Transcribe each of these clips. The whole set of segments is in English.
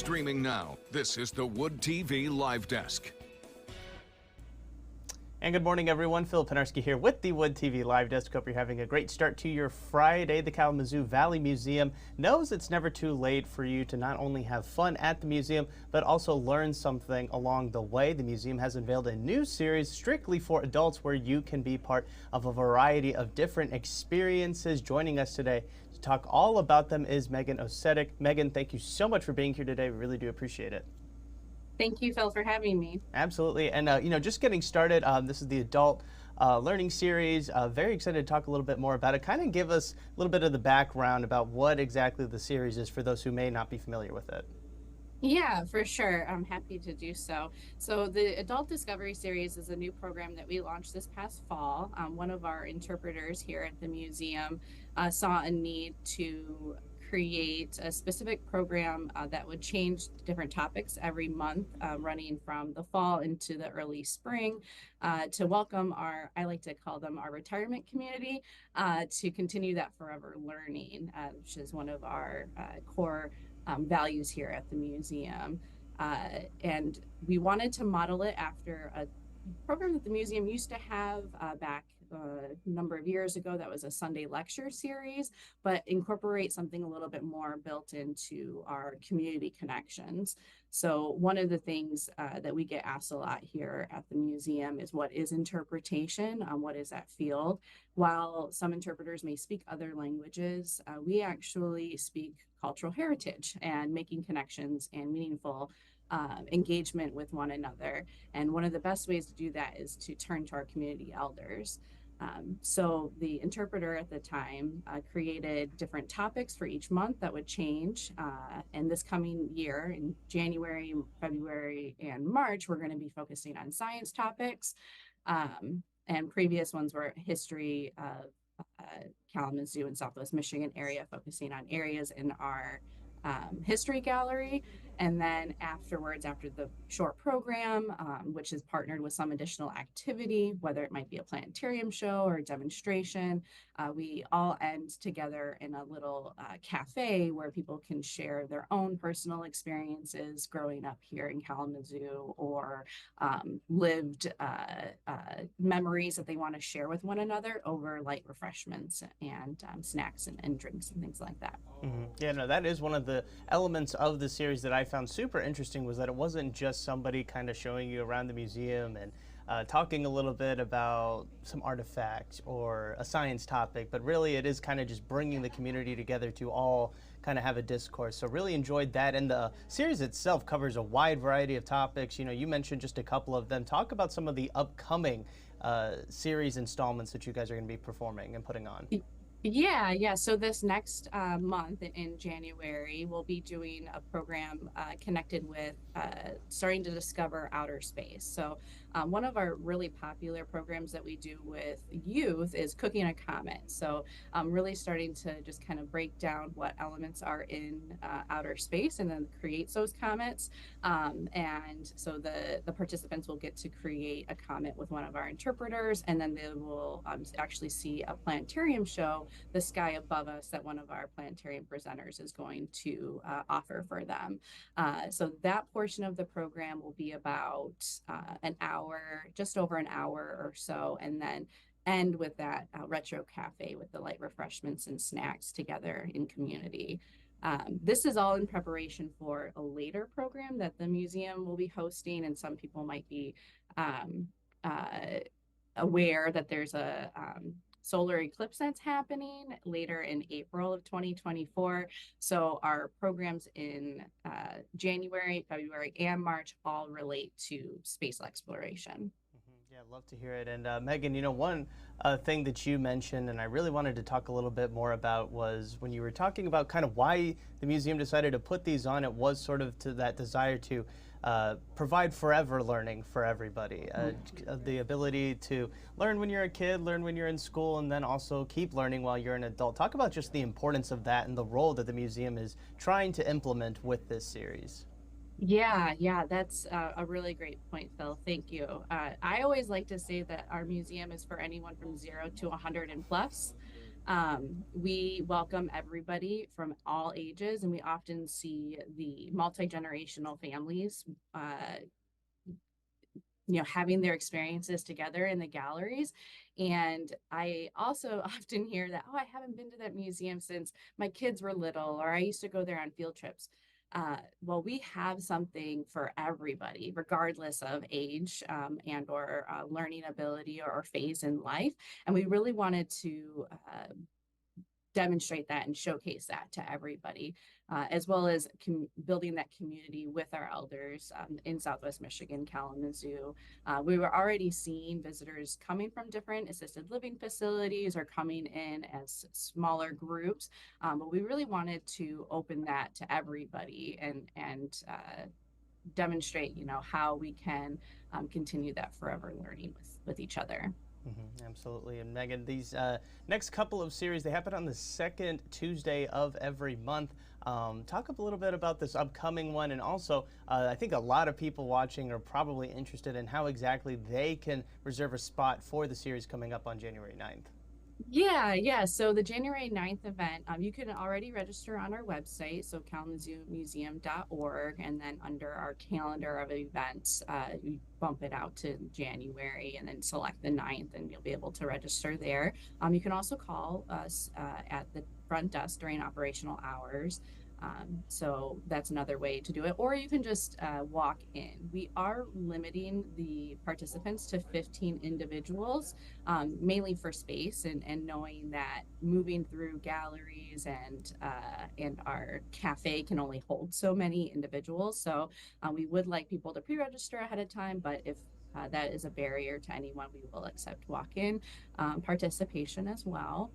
Streaming now, this is the Wood TV Live Desk. And good morning, everyone. Phil Penarski here with the Wood TV Live Desk. Hope you're having a great start to your Friday. The Kalamazoo Valley Museum knows it's never too late for you to not only have fun at the museum, but also learn something along the way. The museum has unveiled a new series strictly for adults where you can be part of a variety of different experiences. Joining us today to talk all about them is Megan Osetic. Megan, thank you so much for being here today. We really do appreciate it. Thank you, Phil, for having me. Absolutely. And, just getting started, this is the adult learning series. Very excited to talk a little bit more about it. Kind of give us a little bit of the background about what exactly the series is for those who may not be familiar with it. Yeah, for sure. I'm happy to do so. So the Adult Discovery Series is a new program that we launched this past fall. One of our interpreters here at the museum saw a need to create a specific program that would change different topics every month, running from the fall into the early spring, to welcome I like to call them our retirement community, to continue that forever learning, which is one of our core values here at the museum. And we wanted to model it after a program that the museum used to have back a number of years ago that was a Sunday lecture series, but incorporate something a little bit more built into our community connections. So one of the things that we get asked a lot here at the museum is, what is interpretation? What is that field? While some interpreters may speak other languages, we actually speak cultural heritage and making connections and meaningful engagement with one another. And one of the best ways to do that is to turn to our community elders. So the interpreter at the time created different topics for each month that would change. And this coming year, in January, February, and March, we're going to be focusing on science topics. And previous ones were history of Kalamazoo and Southwest Michigan area, focusing on areas in our history gallery. And then afterwards, after the short program, which is partnered with some additional activity, whether it might be a planetarium show or a demonstration, we all end together in a little cafe where people can share their own personal experiences growing up here in Kalamazoo, or lived memories that they want to share with one another over light refreshments and snacks and drinks and things like that. Mm-hmm. Yeah, no, that is one of the elements of the series that I found super interesting, was that it wasn't just somebody kind of showing you around the museum and talking a little bit about some artifacts or a science topic, but really it is kind of just bringing the community together to all kind of have a discourse. So really enjoyed that. And the series itself covers a wide variety of topics. You know, you mentioned just a couple of them. Talk about some of the upcoming series installments that you guys are going to be performing and putting on. Yeah. So this next month in January, we'll be doing a program connected with starting to discover outer space. So one of our really popular programs that we do with youth is cooking a comet. So really starting to just kind of break down what elements are in outer space and then create those comets. And so the participants will get to create a comet with one of our interpreters, and then they will actually see a planetarium show, the sky above us, that one of our planetarium presenters is going to offer for them. So that portion of the program will be about an hour, just over an hour or so, and then end with that retro cafe with the light refreshments and snacks together in community. This is all in preparation for a later program that the museum will be hosting, and some people might be aware that there's a solar eclipse that's happening later in April of 2024. So our programs in January, February, and March all relate to space exploration. Yeah, love to hear it. And Megan, one thing that you mentioned, and I really wanted to talk a little bit more about, was when you were talking about kind of why the museum decided to put these on, it was sort of to that desire to provide forever learning for everybody. The ability to learn when you're a kid, learn when you're in school, and then also keep learning while you're an adult. Talk about just the importance of that and the role that the museum is trying to implement with this series. Yeah, that's a really great point, Phil. Thank you. I always like to say that our museum is for anyone from 0 to 100 and plus. We welcome everybody from all ages, and we often see the multi-generational families having their experiences together in the galleries. And I also often hear that, oh, I haven't been to that museum since my kids were little, or I used to go there on field trips. Well, we have something for everybody, regardless of age and or learning ability or phase in life. And we really wanted to demonstrate that and showcase that to everybody, as well as building that community with our elders in Southwest Michigan, Kalamazoo. We were already seeing visitors coming from different assisted living facilities or coming in as smaller groups, but we really wanted to open that to everybody and demonstrate, how we can continue that forever learning with each other. Absolutely. And Megan, these next couple of series, they happen on the second Tuesday of every month. Talk a little bit about this upcoming one, and also I think a lot of people watching are probably interested in how exactly they can reserve a spot for the series coming up on January 9th. Yeah. So the January 9th event, you can already register on our website, so kalamazoomuseum.org, and then under our calendar of events, you bump it out to January and then select the 9th, and you'll be able to register there. You can also call us at the front desk during operational hours. So that's another way to do it. Or you can just walk in. We are limiting the participants to 15 individuals, mainly for space and knowing that moving through galleries and our cafe can only hold so many individuals. So we would like people to pre-register ahead of time, but if that is a barrier to anyone, we will accept walk-in participation as well.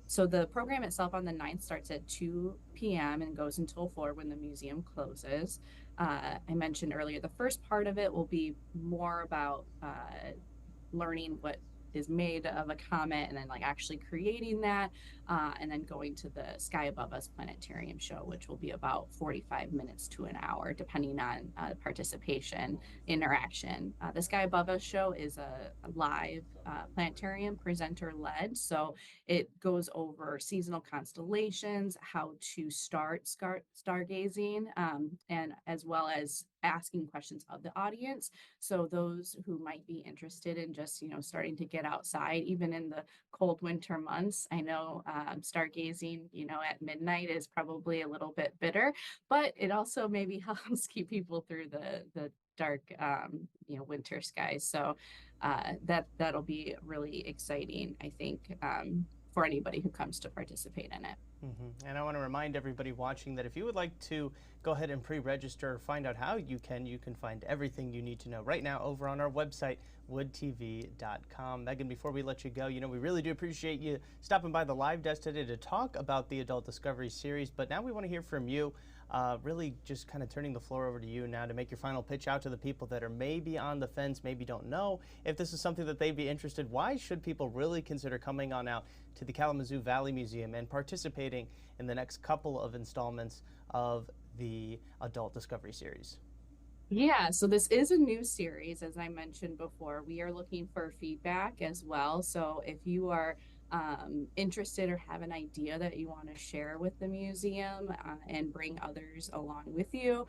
So the program itself on the 9th starts at 2 p.m. and goes until 4 when the museum closes. I mentioned earlier, the first part of it will be more about learning what is made of a comet and then like actually creating that, and then going to the Sky Above Us planetarium show, which will be about 45 minutes to an hour depending on participation interaction. The Sky Above Us show is a live planetarium presenter led, so it goes over seasonal constellations, how to start stargazing, and as well as asking questions of the audience. So those who might be interested in just, starting to get outside, even in the cold winter months, I know stargazing, at midnight is probably a little bit bitter, but it also maybe helps keep people through the dark, winter skies. So that'll be really exciting, I think, for anybody who comes to participate in it. And I want to remind everybody watching that if you would like to go ahead and pre-register or find out how you can find everything you need to know right now over on our website, woodtv.com. Megan, before we let you go, we really do appreciate you stopping by the live desk today to talk about the Adult Discovery series, but now we want to hear from you. Really just kind of turning the floor over to you now to make your final pitch out to the people that are maybe on the fence, maybe don't know if this is something that they'd be interested. Why should people really consider coming on out to the Kalamazoo Valley Museum and participating in the next couple of installments of the Adult Discovery series? Yeah, so this is a new series, as I mentioned before. We are looking for feedback as well. So if you are interested or have an idea that you want to share with the museum and bring others along with you,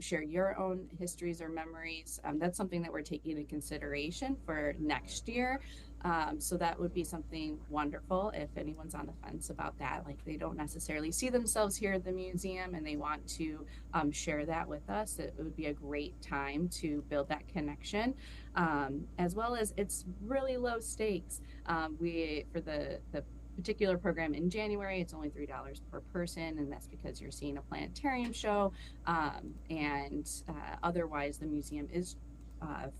share your own histories or memories, that's something that we're taking into consideration for next year. So that would be something wonderful if anyone's on the fence about that, like they don't necessarily see themselves here at the museum and they want to share that with us. It would be a great time to build that connection, as well as it's really low stakes. For the particular program in January, it's only $3 per person, and that's because you're seeing a planetarium show, and otherwise the museum is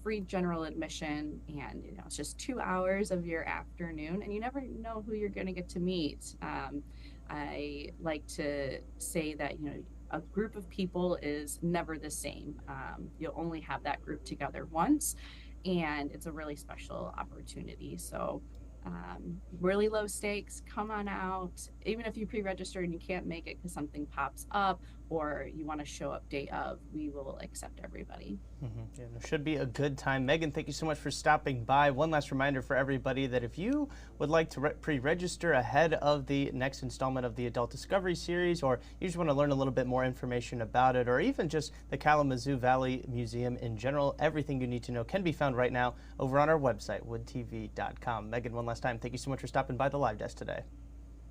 free general admission, and it's just 2 hours of your afternoon, and you never know who you're going to get to meet. I like to say that a group of people is never the same. You'll only have that group together once, and it's a really special opportunity. So Really low stakes, come on out. Even if you pre-register and you can't make it because something pops up or you want to show up day of, we will accept everybody. Yeah, it should be a good time. Megan, thank you so much for stopping by. One last reminder for everybody that if you would like to pre-register ahead of the next installment of the Adult Discovery series, or you just want to learn a little bit more information about it, or even just the Kalamazoo Valley Museum in general, everything you need to know can be found right now over on our website, woodtv.com. Megan, one last time, thank you so much for stopping by the live desk today.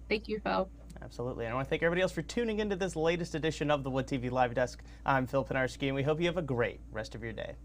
Thank you, Phil. Absolutely. And I want to thank everybody else for tuning into this latest edition of the Wood TV Live Desk. I'm Phil Pinarski, and we hope you have a great rest of your day.